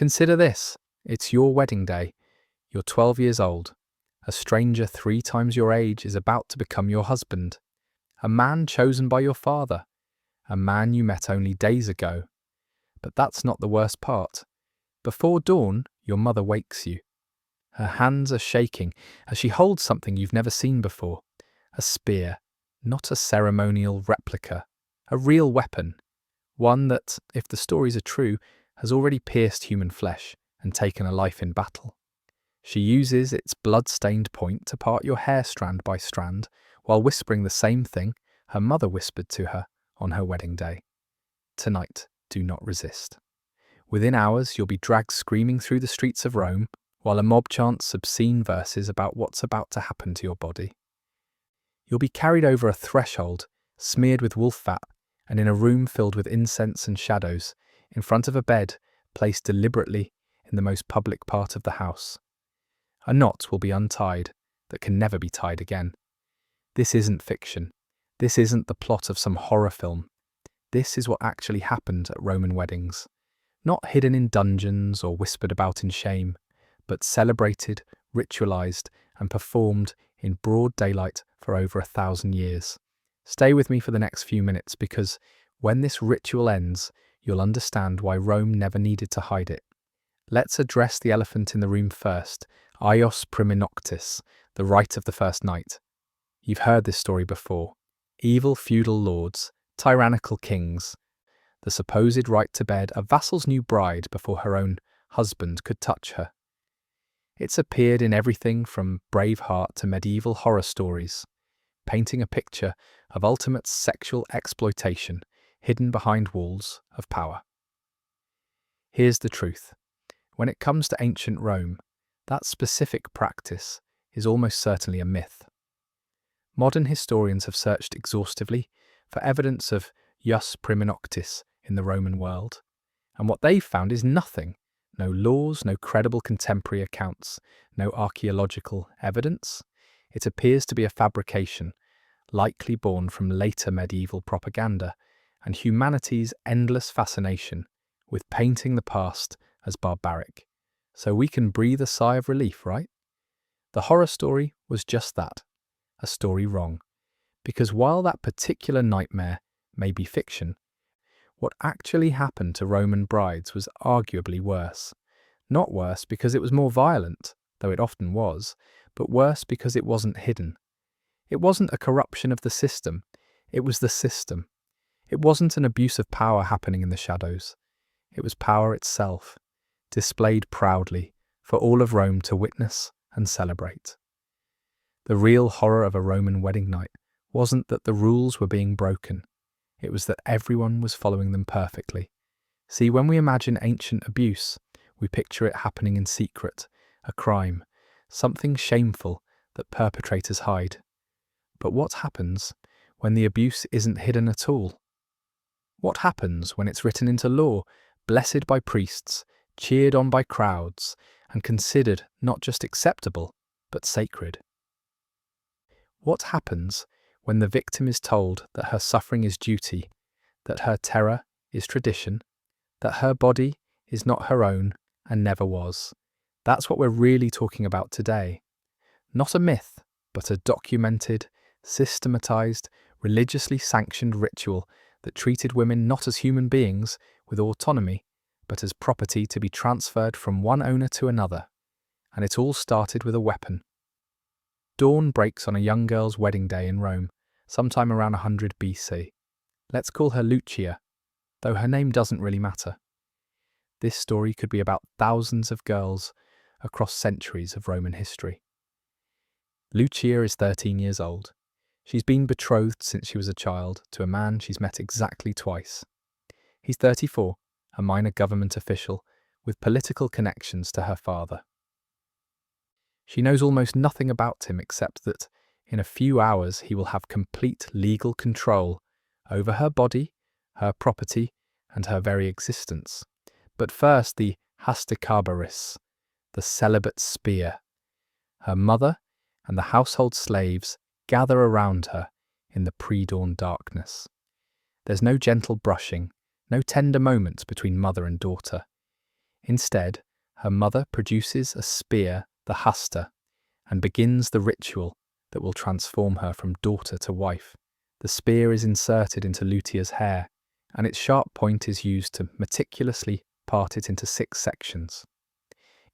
Consider this. It's your wedding day. You're 12 years old. A stranger 3 times your age is about to become your husband. A man chosen by your father. A man you met only days ago. But that's not the worst part. Before dawn, your mother wakes you. Her hands are shaking as she holds something you've never seen before. A spear, not a ceremonial replica. A real weapon. One that, if the stories are true, has already pierced human flesh and taken a life in battle. She uses its blood-stained point to part your hair strand by strand, while whispering the same thing her mother whispered to her on her wedding day. Tonight, do not resist. Within hours, you'll be dragged screaming through the streets of Rome, while a mob chants obscene verses about what's about to happen to your body. You'll be carried over a threshold, smeared with wolf fat, and in a room filled with incense and shadows, in front of a bed placed deliberately in the most public part of the house. A knot will be untied that can never be tied again. This isn't fiction. This isn't the plot of some horror film. This is what actually happened at Roman weddings. Not hidden in dungeons or whispered about in shame, but celebrated, ritualized, and performed in broad daylight for over 1,000 years. Stay with me for the next few minutes, because when this ritual ends, you'll understand why Rome never needed to hide it. Let's address the elephant in the room first, aios prima noctis, the rite of the first night. You've heard this story before. Evil feudal lords, tyrannical kings, the supposed right to bed a vassal's new bride before her own husband could touch her. It's appeared in everything from Braveheart to medieval horror stories, painting a picture of ultimate sexual exploitation hidden behind walls of power. Here's the truth. When it comes to ancient Rome, that specific practice is almost certainly a myth. Modern historians have searched exhaustively for evidence of ius prima noctis in the Roman world, and what they've found is nothing. No laws, no credible contemporary accounts, no archaeological evidence. It appears to be a fabrication, likely born from later medieval propaganda and humanity's endless fascination with painting the past as barbaric. So we can breathe a sigh of relief, right? The horror story was just that, a story wrong. Because while that particular nightmare may be fiction, what actually happened to Roman brides was arguably worse. Not worse because it was more violent, though it often was, but worse because it wasn't hidden. It wasn't a corruption of the system, it was the system. It wasn't an abuse of power happening in the shadows. It was power itself, displayed proudly for all of Rome to witness and celebrate. The real horror of a Roman wedding night wasn't that the rules were being broken. It was that everyone was following them perfectly. See, when we imagine ancient abuse, we picture it happening in secret, a crime, something shameful that perpetrators hide. But what happens when the abuse isn't hidden at all? What happens when it's written into law, blessed by priests, cheered on by crowds, and considered not just acceptable, but sacred? What happens when the victim is told that her suffering is duty, that her terror is tradition, that her body is not her own and never was? That's what we're really talking about today. Not a myth, but a documented, systematized, religiously sanctioned ritual that treated women not as human beings with autonomy, but as property to be transferred from one owner to another. And it all started with a weapon. Dawn breaks on a young girl's wedding day in Rome, sometime around 100 BC. Let's call her Lucia, though her name doesn't really matter. This story could be about thousands of girls across centuries of Roman history. Lucia is 13 years old. She's been betrothed since she was a child to a man she's met exactly twice. He's 34, a minor government official with political connections to her father. She knows almost nothing about him except that in a few hours he will have complete legal control over her body, her property, and her very existence. But first, the hasta, the celibate spear. Her mother and the household slaves gather around her in the pre-dawn darkness. There's no gentle brushing, no tender moments between mother and daughter. Instead, her mother produces a spear, the hasta, and begins the ritual that will transform her from daughter to wife. The spear is inserted into Lutia's hair, and its sharp point is used to meticulously part it into 6 sections.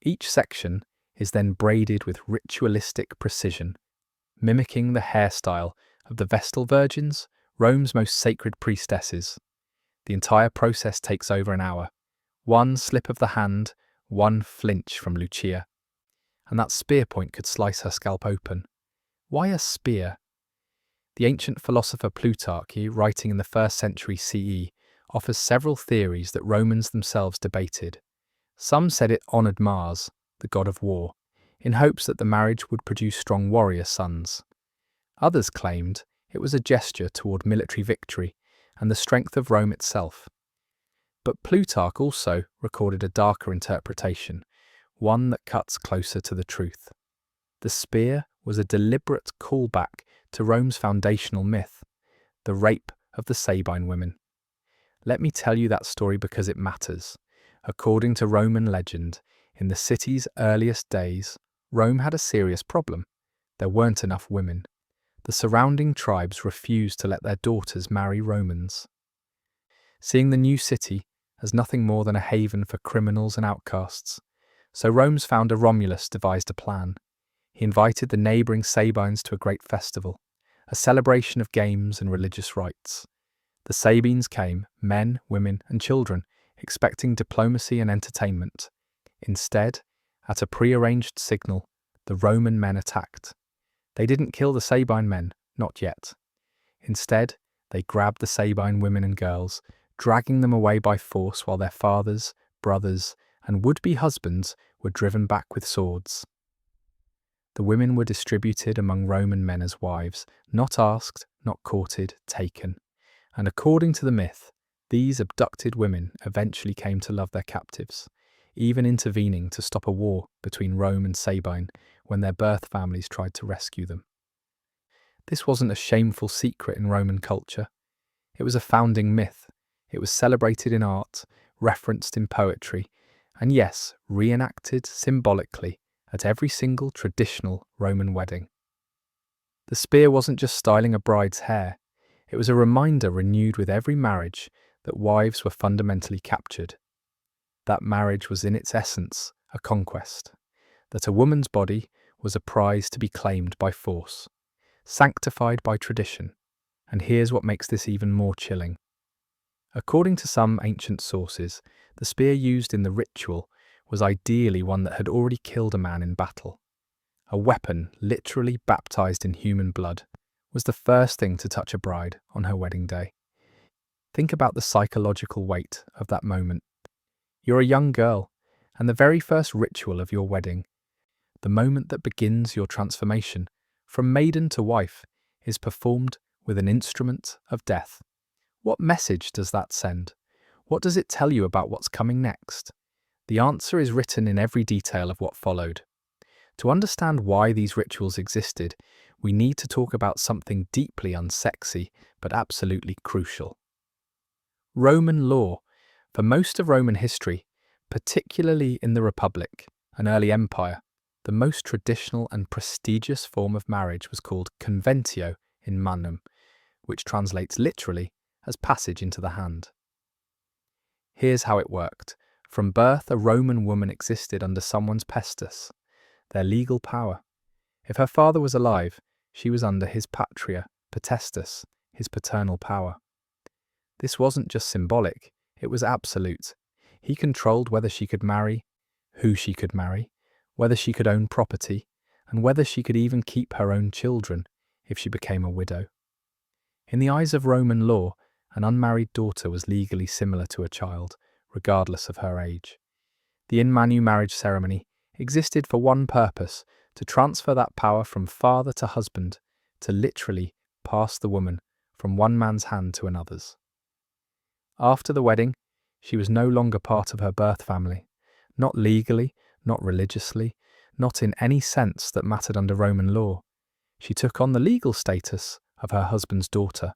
Each section is then braided with ritualistic precision, mimicking the hairstyle of the Vestal Virgins, Rome's most sacred priestesses. The entire process takes over an hour. One slip of the hand, one flinch from Lucia, and that spear point could slice her scalp open. Why a spear? The ancient philosopher Plutarch, writing in the 1st century CE, offers several theories that Romans themselves debated. Some said it honoured Mars, the god of war, in hopes that the marriage would produce strong warrior sons. Others claimed it was a gesture toward military victory and the strength of Rome itself. But Plutarch also recorded a darker interpretation, one that cuts closer to the truth. The spear was a deliberate callback to Rome's foundational myth, the rape of the Sabine women. Let me tell you that story because it matters. According to Roman legend, in the city's earliest days, Rome had a serious problem. There weren't enough women. The surrounding tribes refused to let their daughters marry Romans. Seeing the new city as nothing more than a haven for criminals and outcasts, so Rome's founder Romulus devised a plan. He invited the neighbouring Sabines to a great festival, a celebration of games and religious rites. The Sabines came, men, women, and children, expecting diplomacy and entertainment. Instead, at a prearranged signal, the Roman men attacked. They didn't kill the Sabine men, not yet. Instead, they grabbed the Sabine women and girls, dragging them away by force while their fathers, brothers, and would-be husbands were driven back with swords. The women were distributed among Roman men as wives, not asked, not courted, taken. And according to the myth, these abducted women eventually came to love their captives, even intervening to stop a war between Rome and Sabine when their birth families tried to rescue them. This wasn't a shameful secret in Roman culture. It was a founding myth. It was celebrated in art, referenced in poetry, and yes, reenacted symbolically at every single traditional Roman wedding. The spear wasn't just styling a bride's hair. It was a reminder renewed with every marriage that wives were fundamentally captured. That marriage was in its essence a conquest, that a woman's body was a prize to be claimed by force, sanctified by tradition. And here's what makes this even more chilling. According to some ancient sources, the spear used in the ritual was ideally one that had already killed a man in battle. A weapon literally baptized in human blood was the first thing to touch a bride on her wedding day. Think about the psychological weight of that moment. You're a young girl, and the very first ritual of your wedding, the moment that begins your transformation from maiden to wife, is performed with an instrument of death. What message does that send? What does it tell you about what's coming next? The answer is written in every detail of what followed. To understand why these rituals existed, we need to talk about something deeply unsexy, but absolutely crucial. Roman law. For most of Roman history, particularly in the Republic, an early empire, the most traditional and prestigious form of marriage was called conventio in manu, which translates literally as passage into the hand. Here's how it worked. From birth, a Roman woman existed under someone's pestis, their legal power. If her father was alive, she was under his patria potestas, his paternal power. This wasn't just symbolic, it was absolute. He controlled whether she could marry, who she could marry, whether she could own property, and whether she could even keep her own children if she became a widow. In the eyes of Roman law, an unmarried daughter was legally similar to a child, regardless of her age. The in manu marriage ceremony existed for one purpose: to transfer that power from father to husband, to literally pass the woman from one man's hand to another's. After the wedding, she was no longer part of her birth family, not legally, not religiously, not in any sense that mattered under Roman law. She took on the legal status of her husband's daughter.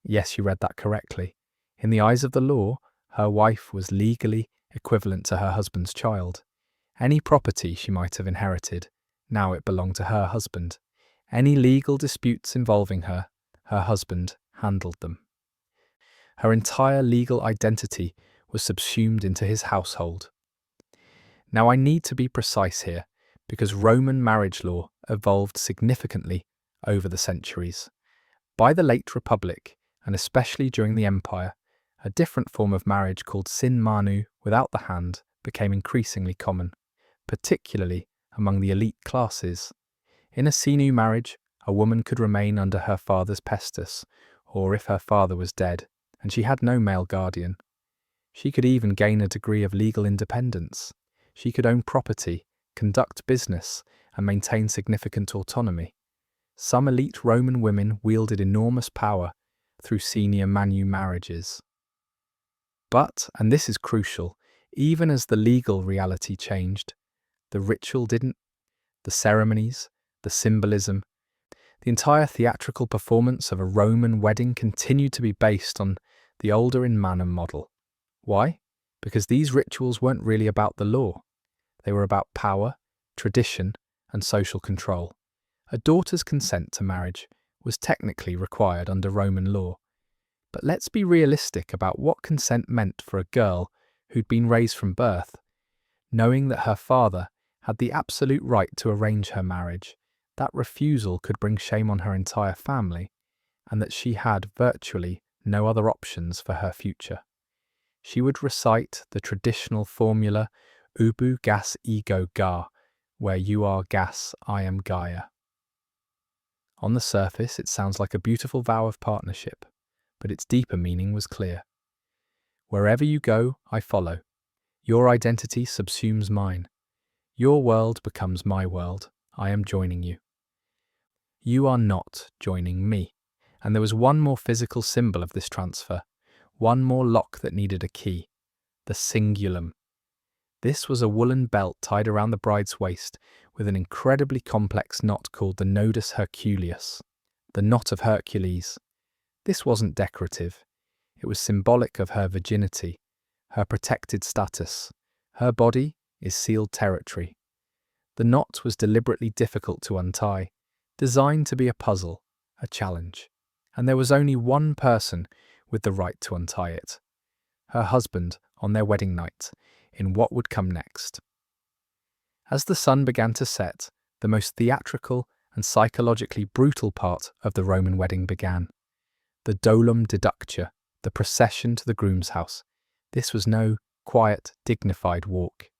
Yes, you read that correctly. In the eyes of the law, her wife was legally equivalent to her husband's child. Any property she might have inherited, now it belonged to her husband. Any legal disputes involving her husband handled them. Her entire legal identity was subsumed into his household. Now I need to be precise here, because Roman marriage law evolved significantly over the centuries. By the late Republic, and especially during the Empire, a different form of marriage called manu without the hand became increasingly common, particularly among the elite classes. In a sinu marriage, a woman could remain under her father's pestis, or if her father was dead, and she had no male guardian. She could even gain a degree of legal independence. She could own property, conduct business, and maintain significant autonomy. Some elite Roman women wielded enormous power through senior manu marriages. But, and this is crucial, even as the legal reality changed, the ritual didn't. The ceremonies, the symbolism, the entire theatrical performance of a Roman wedding continued to be based on the older in manu model. Why? Because these rituals weren't really about the law. They were about power, tradition, and social control. A daughter's consent to marriage was technically required under Roman law. But let's be realistic about what consent meant for a girl who'd been raised from birth. Knowing that her father had the absolute right to arrange her marriage, that refusal could bring shame on her entire family, and that she had virtually no other options for her future. She would recite the traditional formula ubu gas ego ga, where you are gas, I am Gaia. On the surface, it sounds like a beautiful vow of partnership, but its deeper meaning was clear. Wherever you go, I follow. Your identity subsumes mine. Your world becomes my world. I am joining you. You are not joining me. And there was one more physical symbol of this transfer, one more lock that needed a key, the cingulum. This was a woolen belt tied around the bride's waist with an incredibly complex knot called the nodus Herculeus, the knot of Hercules. This wasn't decorative. It was symbolic of her virginity, her protected status. Her body is sealed territory. The knot was deliberately difficult to untie, designed to be a puzzle, a challenge. And there was only one person with the right to untie it. Her husband on their wedding night, in what would come next. As the sun began to set, the most theatrical and psychologically brutal part of the Roman wedding began. The Dolom deducture, the procession to the groom's house. This was no quiet, dignified walk.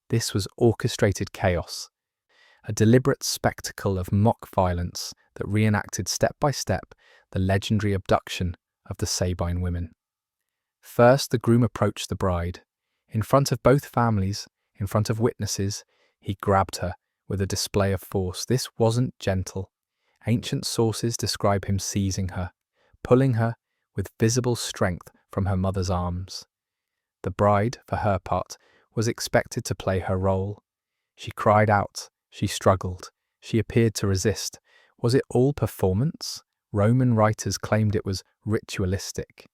This was orchestrated chaos, a deliberate spectacle of mock violence that reenacted step by step the legendary abduction of the Sabine women. First, the groom approached the bride. In front of both families, in front of witnesses, he grabbed her with a display of force. This wasn't gentle. Ancient sources describe him seizing her, pulling her with visible strength from her mother's arms. The bride, for her part, was expected to play her role. She cried out, she struggled, she appeared to resist. Was it all performance? Roman writers claimed it was ritualistic,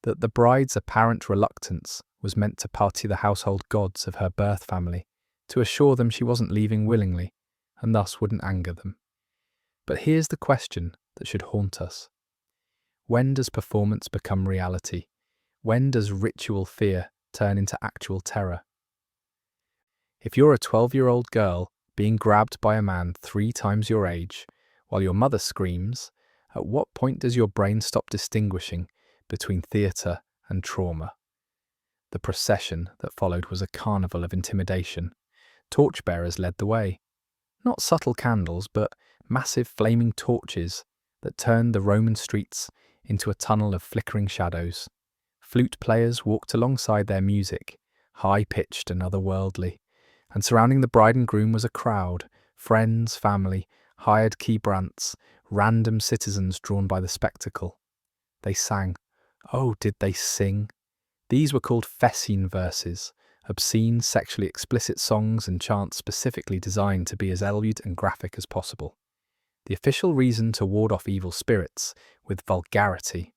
that the bride's apparent reluctance was meant to party the household gods of her birth family, to assure them she wasn't leaving willingly, and thus wouldn't anger them. But here's the question that should haunt us. When does performance become reality? When does ritual fear turn into actual terror? If you're a 12-year-old girl being grabbed by a man 3 times your age, while your mother screams, at what point does your brain stop distinguishing between theatre and trauma? The procession that followed was a carnival of intimidation. Torchbearers led the way. Not subtle candles, but massive flaming torches that turned the Roman streets into a tunnel of flickering shadows. Flute players walked alongside their music, high-pitched and otherworldly, and surrounding the bride and groom was a crowd, friends, family, hired quebrants, random citizens drawn by the spectacle. They sang. Oh, did they sing? These were called fescine verses, obscene, sexually explicit songs and chants specifically designed to be as lewd and graphic as possible. The official reason to ward off evil spirits with vulgarity.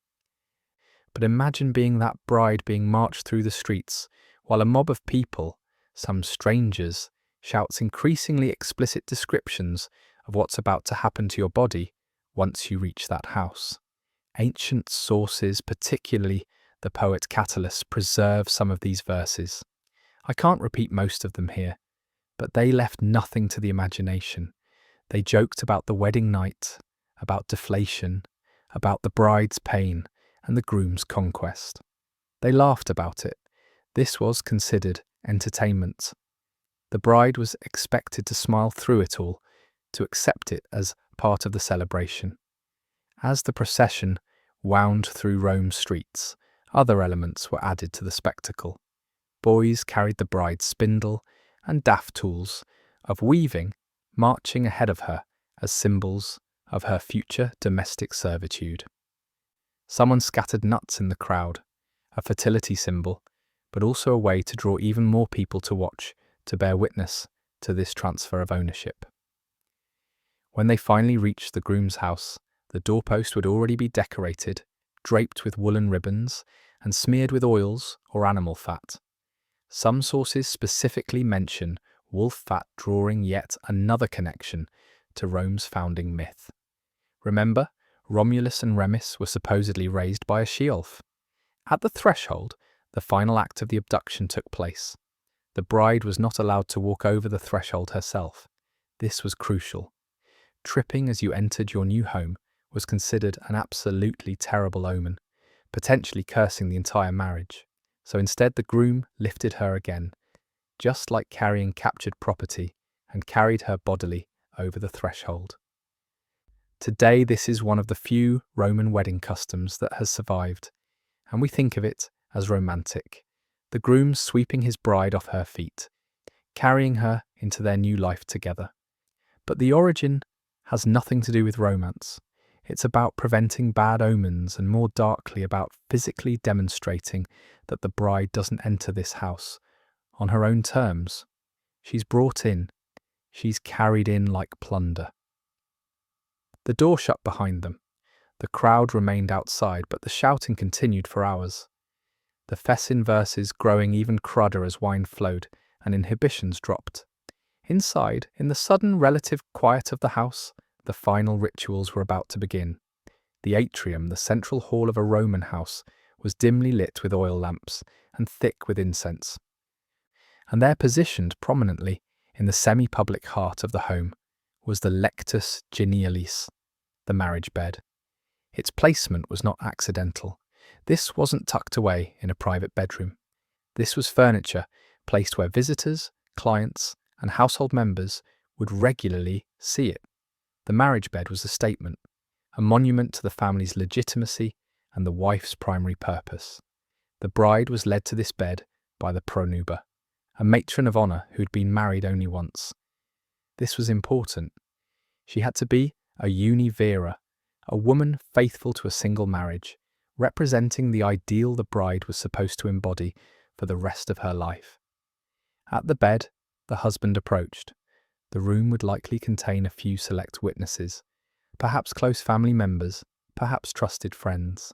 But imagine being that bride being marched through the streets while a mob of people, some strangers, shouts increasingly explicit descriptions of what's about to happen to your body once you reach that house. Ancient sources, particularly the poet Catullus, preserve some of these verses. I can't repeat most of them here, but they left nothing to the imagination. They joked about the wedding night, about deflation, about the bride's pain and the groom's conquest. They laughed about it. This was considered entertainment. The bride was expected to smile through it all, to accept it as part of the celebration. As the procession wound through Rome's streets, other elements were added to the spectacle. Boys carried the bride's spindle and daft tools of weaving, marching ahead of her as symbols of her future domestic servitude. Someone scattered nuts in the crowd, a fertility symbol, but also a way to draw even more people to watch, to bear witness to this transfer of ownership. When they finally reached the groom's house, the doorpost would already be decorated, draped with woolen ribbons, and smeared with oils or animal fat. Some sources specifically mention wolf fat, drawing yet another connection to Rome's founding myth. Remember, Romulus and Remus were supposedly raised by a she-wolf. At the threshold, the final act of the abduction took place. The bride was not allowed to walk over the threshold herself. This was crucial. Tripping as you entered your new home was considered an absolutely terrible omen, potentially cursing the entire marriage. So instead, the groom lifted her again, just like carrying captured property, and carried her bodily over the threshold. Today, this is one of the few Roman wedding customs that has survived, and we think of it as romantic. The groom sweeping his bride off her feet, carrying her into their new life together. But the origin has nothing to do with romance. It's about preventing bad omens, and more darkly about physically demonstrating that the bride doesn't enter this house on her own terms. She's brought in. She's carried in like plunder. The door shut behind them. The crowd remained outside, but the shouting continued for hours. The Fessin verses growing even crudder as wine flowed and inhibitions dropped. Inside, in the sudden relative quiet of the house, the final rituals were about to begin. The atrium, the central hall of a Roman house, was dimly lit with oil lamps and thick with incense. And there, positioned prominently in the semi-public heart of the home, was the lectus genialis, the marriage bed. Its placement was not accidental. This wasn't tucked away in a private bedroom. This was furniture placed where visitors, clients, and household members would regularly see it. The marriage bed was a statement, a monument to the family's legitimacy and the wife's primary purpose. The bride was led to this bed by the pronuba, a matron of honour who'd been married only once. This was important. She had to be a univira, a woman faithful to a single marriage, representing the ideal the bride was supposed to embody for the rest of her life. At the bed, the husband approached. The room would likely contain a few select witnesses, perhaps close family members, perhaps trusted friends.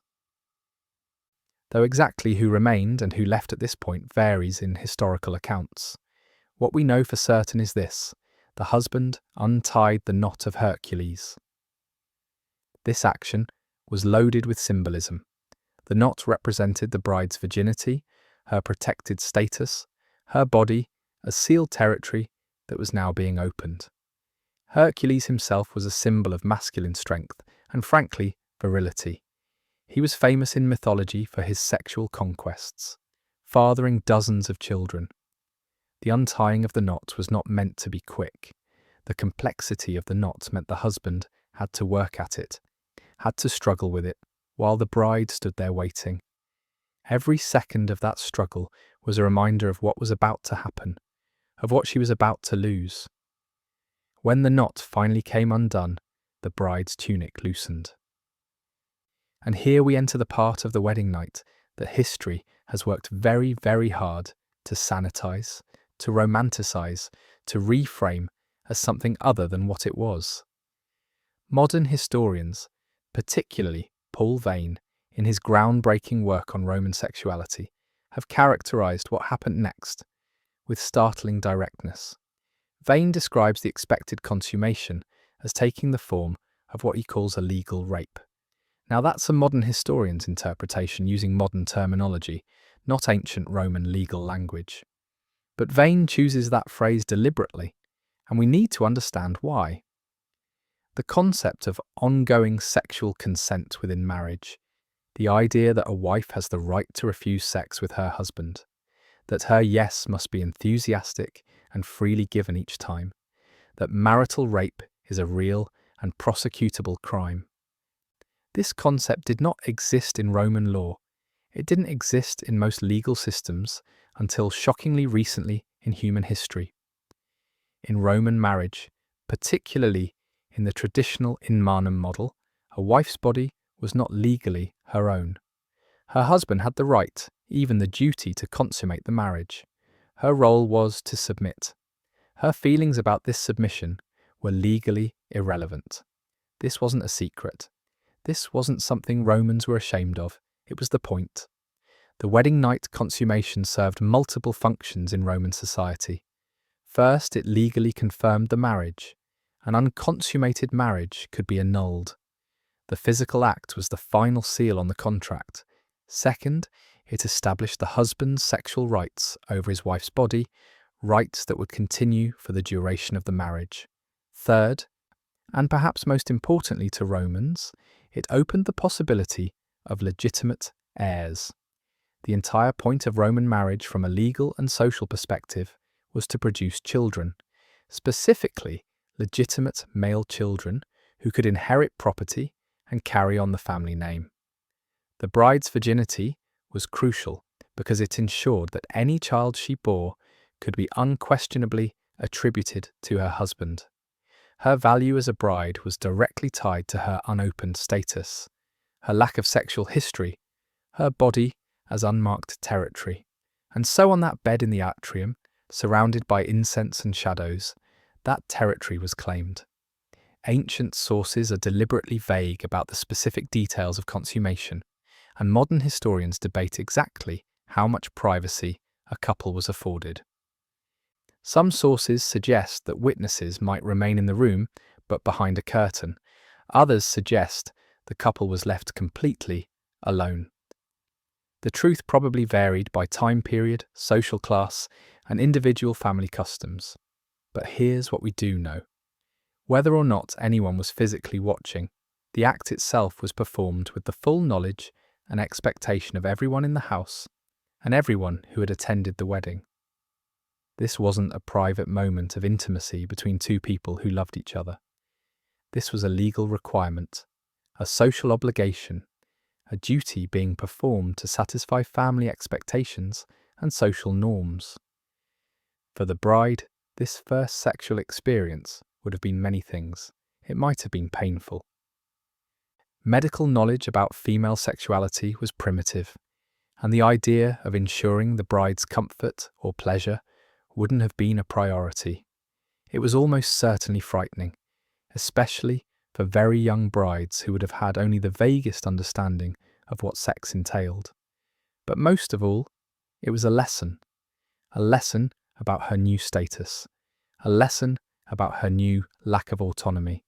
Though exactly who remained and who left at this point varies in historical accounts. What we know for certain is this: the husband untied the knot of Hercules. This action was loaded with symbolism. The knot represented the bride's virginity, her protected status, her body as sealed territory that was now being opened. Hercules himself was a symbol of masculine strength and, frankly, virility. He was famous in mythology for his sexual conquests, fathering dozens of children. The untying of the knot was not meant to be quick. The complexity of the knot meant the husband had to work at it, had to struggle with it, while the bride stood there waiting. Every second of that struggle was a reminder of what was about to happen, of what she was about to lose. When the knot finally came undone, the bride's tunic loosened. And here we enter the part of the wedding night that history has worked very, very hard to sanitize, to romanticize, to reframe as something other than what it was. Modern historians, particularly Paul Vane, in his groundbreaking work on Roman sexuality, have characterized what happened next with startling directness. Vane describes the expected consummation as taking the form of what he calls a legal rape. Now that's a modern historian's interpretation using modern terminology, not ancient Roman legal language. But Vane chooses that phrase deliberately, and we need to understand why. The concept of ongoing sexual consent within marriage, the idea that a wife has the right to refuse sex with her husband, that her yes must be enthusiastic and freely given each time, that marital rape is a real and prosecutable crime. This concept did not exist in Roman law. It didn't exist in most legal systems until shockingly recently in human history. In Roman marriage, particularly in the traditional in manum model, a wife's body was not legally her own. Her husband had the right, even the duty, to consummate the marriage. Her role was to submit. Her feelings about this submission were legally irrelevant. This wasn't a secret. This wasn't something Romans were ashamed of. It was the point. The wedding night consummation served multiple functions in Roman society. First, it legally confirmed the marriage. An unconsummated marriage could be annulled. The physical act was the final seal on the contract. Second, it established the husband's sexual rights over his wife's body, rights that would continue for the duration of the marriage. Third, and perhaps most importantly to Romans, it opened the possibility of legitimate heirs. The entire point of Roman marriage from a legal and social perspective was to produce children, specifically legitimate male children who could inherit property and carry on the family name. The bride's virginity was crucial because it ensured that any child she bore could be unquestionably attributed to her husband. Her value as a bride was directly tied to her unopened status, her lack of sexual history, her body as unmarked territory. And so on that bed in the atrium, surrounded by incense and shadows, that territory was claimed. Ancient sources are deliberately vague about the specific details of consummation, and modern historians debate exactly how much privacy a couple was afforded. Some sources suggest that witnesses might remain in the room, but behind a curtain. Others suggest the couple was left completely alone. The truth probably varied by time period, social class, and individual family customs. But here's what we do know. Whether or not anyone was physically watching, the act itself was performed with the full knowledge and expectation of everyone in the house and everyone who had attended the wedding. This wasn't a private moment of intimacy between two people who loved each other. This was a legal requirement, a social obligation, a duty being performed to satisfy family expectations and social norms. For the bride, this first sexual experience would have been many things. It might have been painful. Medical knowledge about female sexuality was primitive, and the idea of ensuring the bride's comfort or pleasure wouldn't have been a priority. It was almost certainly frightening, especially for very young brides who would have had only the vaguest understanding of what sex entailed. But most of all, it was a lesson about her new status, a lesson about her new lack of autonomy,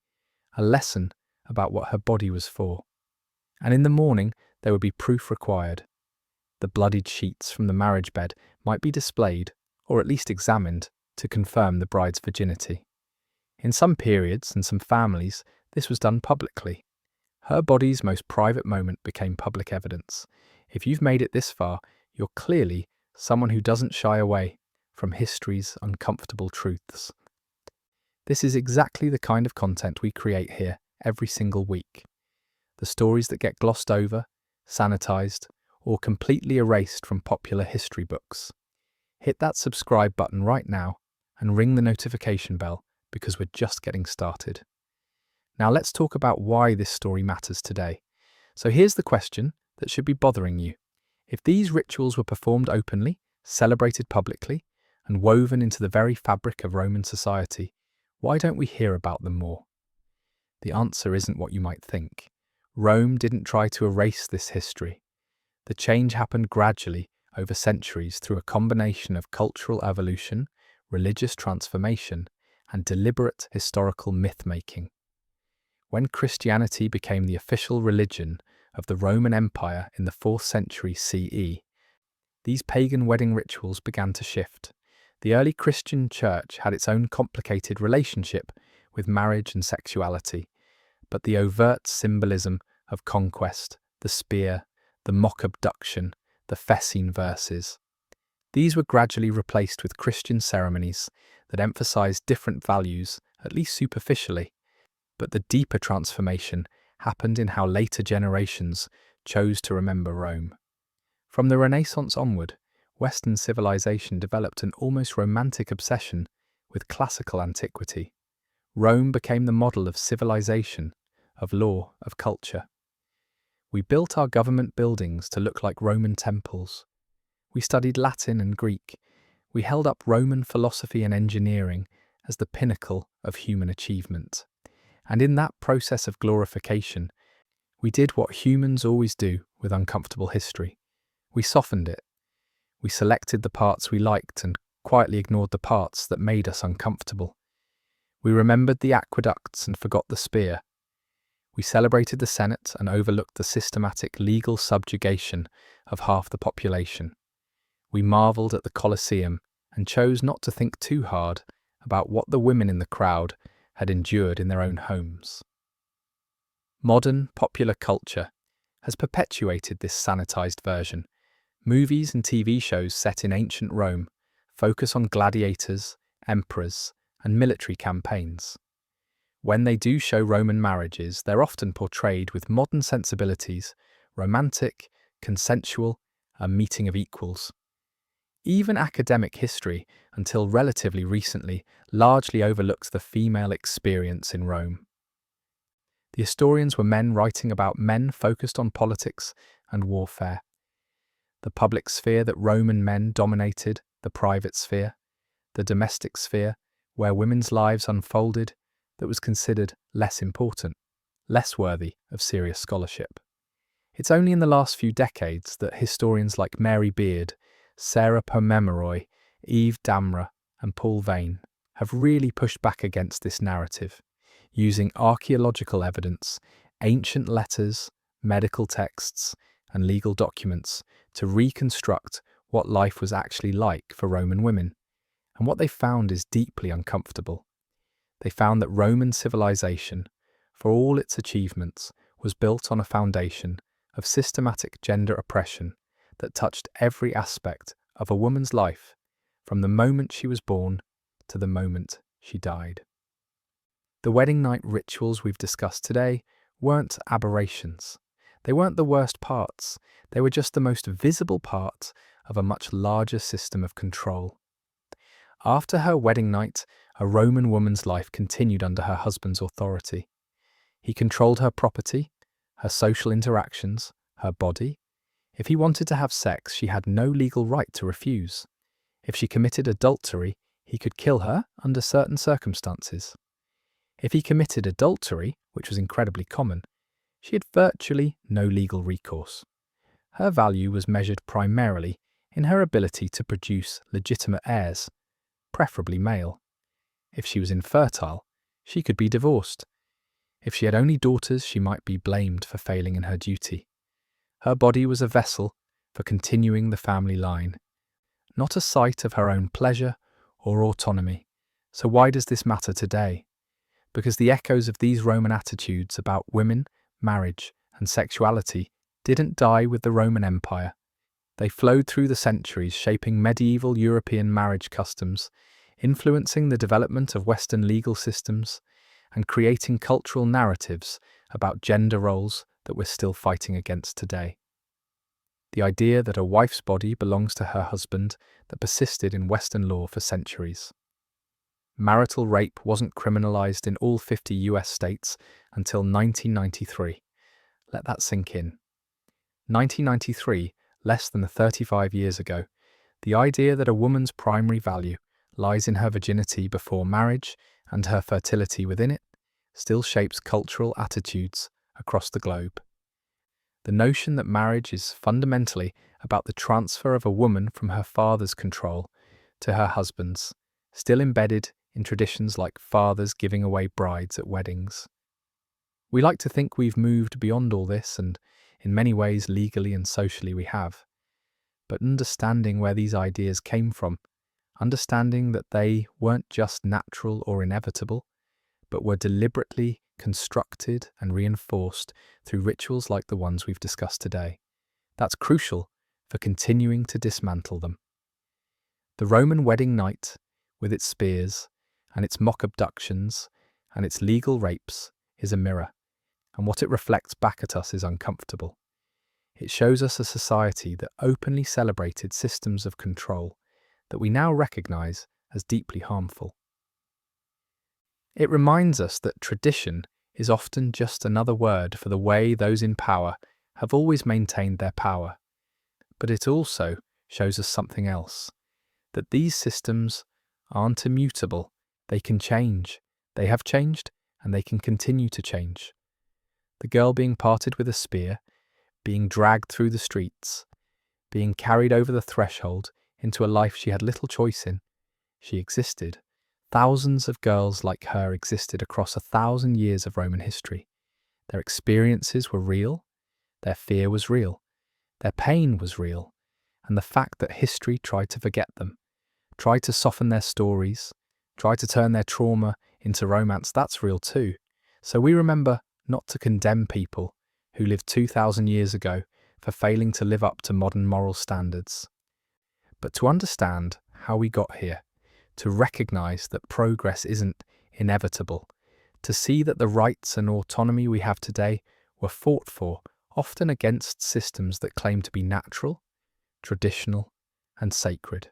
a lesson about what her body was for. And in the morning, there would be proof required. The bloodied sheets from the marriage bed might be displayed, or at least examined, to confirm the bride's virginity. In some periods and some families, this was done publicly. Her body's most private moment became public evidence. If you've made it this far, you're clearly someone who doesn't shy away from history's uncomfortable truths. This is exactly the kind of content we create here every single week. The stories that get glossed over, sanitized, or completely erased from popular history books. Hit that subscribe button right now and ring the notification bell because we're just getting started. Now let's talk about why this story matters today. So here's the question that should be bothering you. If these rituals were performed openly, celebrated publicly, and woven into the very fabric of Roman society, why don't we hear about them more? The answer isn't what you might think. Rome didn't try to erase this history. The change happened gradually over centuries through a combination of cultural evolution, religious transformation, and deliberate historical myth-making. When Christianity became the official religion of the Roman Empire in the 4th century CE, these pagan wedding rituals began to shift. The early Christian church had its own complicated relationship with marriage and sexuality, but the overt symbolism of conquest, the spear, the mock abduction, the Fessene verses, these were gradually replaced with Christian ceremonies that emphasized different values, at least superficially. But the deeper transformation happened in how later generations chose to remember Rome. From the Renaissance onward, Western civilization developed an almost romantic obsession with classical antiquity. Rome became the model of civilization, of law, of culture. We built our government buildings to look like Roman temples. We studied Latin and Greek. We held up Roman philosophy and engineering as the pinnacle of human achievement. And in that process of glorification, we did what humans always do with uncomfortable history. We softened it. We selected the parts we liked and quietly ignored the parts that made us uncomfortable. We remembered the aqueducts and forgot the spear. We celebrated the Senate and overlooked the systematic legal subjugation of half the population. We marveled at the Colosseum and chose not to think too hard about what the women in the crowd had endured in their own homes. Modern popular culture has perpetuated this sanitized version. Movies and TV shows set in ancient Rome focus on gladiators, emperors, and military campaigns. When they do show Roman marriages, they're often portrayed with modern sensibilities, romantic, consensual, a meeting of equals. Even academic history, until relatively recently, largely overlooked the female experience in Rome. The historians were men writing about men focused on politics and warfare. The public sphere that Roman men dominated, the private sphere, the domestic sphere, where women's lives unfolded, that was considered less important, less worthy of serious scholarship. It's only in the last few decades that historians like Mary Beard, Sarah Pomeroy, Eve Damra, and Paul Vane have really pushed back against this narrative, using archaeological evidence, ancient letters, medical texts, and legal documents to reconstruct what life was actually like for Roman women. And what they found is deeply uncomfortable. They found that Roman civilization, for all its achievements, was built on a foundation of systematic gender oppression that touched every aspect of a woman's life, from the moment she was born to the moment she died. The wedding night rituals we've discussed today weren't aberrations. They weren't the worst parts. They were just the most visible part of a much larger system of control. After her wedding night, a Roman woman's life continued under her husband's authority. He controlled her property, her social interactions, her body. If he wanted to have sex, she had no legal right to refuse. If she committed adultery, he could kill her under certain circumstances. If he committed adultery, which was incredibly common, she had virtually no legal recourse. Her value was measured primarily in her ability to produce legitimate heirs, preferably male. If she was infertile, she could be divorced. If she had only daughters, she might be blamed for failing in her duty. Her body was a vessel for continuing the family line, not a site of her own pleasure or autonomy. So why does this matter today? Because the echoes of these Roman attitudes about women, marriage, and sexuality didn't die with the Roman Empire. They flowed through the centuries, shaping medieval European marriage customs, influencing the development of Western legal systems, and creating cultural narratives about gender roles that we're still fighting against today. The idea that a wife's body belongs to her husband that persisted in Western law for centuries. Marital rape wasn't criminalized in all 50 US states until 1993. Let that sink in. 1993, less than 35 years ago, the idea that a woman's primary value lies in her virginity before marriage and her fertility within it still shapes cultural attitudes across the globe. The notion that marriage is fundamentally about the transfer of a woman from her father's control to her husband's, still embedded in traditions like fathers giving away brides at weddings. We like to think we've moved beyond all this, and in many ways, legally and socially, we have. But understanding where these ideas came from, understanding that they weren't just natural or inevitable, but were deliberately constructed and reinforced through rituals like the ones we've discussed today. That's crucial for continuing to dismantle them. The Roman wedding night, with its spears and its mock abductions and its legal rapes, is a mirror, and what it reflects back at us is uncomfortable. It shows us a society that openly celebrated systems of control that we now recognize as deeply harmful. It reminds us that tradition is often just another word for the way those in power have always maintained their power. But it also shows us something else, that these systems aren't immutable. They can change. They have changed, and they can continue to change. The girl being parted with a spear, being dragged through the streets, being carried over the threshold into a life she had little choice in. She existed. Thousands of girls like her existed across 1,000 years of Roman history. Their experiences were real, their fear was real, their pain was real, and the fact that history tried to forget them, tried to soften their stories, tried to turn their trauma into romance, that's real too. So we remember not to condemn people who lived 2,000 years ago for failing to live up to modern moral standards, but to understand how we got here, to recognize that progress isn't inevitable, to see that the rights and autonomy we have today were fought for, often against systems that claim to be natural, traditional, and sacred.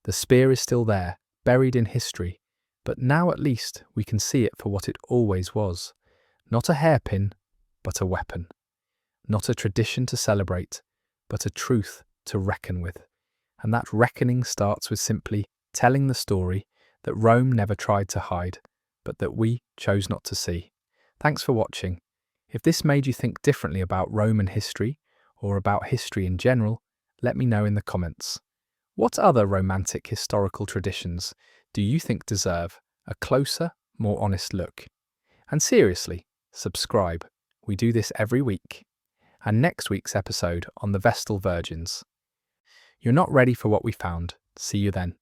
The spear is still there, buried in history, but now at least we can see it for what it always was. Not a hairpin, but a weapon. Not a tradition to celebrate, but a truth to reckon with. And that reckoning starts with simply telling the story that Rome never tried to hide, but that we chose not to see. Thanks for watching. If this made you think differently about Roman history, or about history in general, let me know in the comments. What other romantic historical traditions do you think deserve a closer, more honest look? And seriously, subscribe. We do this every week. And next week's episode on the Vestal Virgins. You're not ready for what we found. See you then.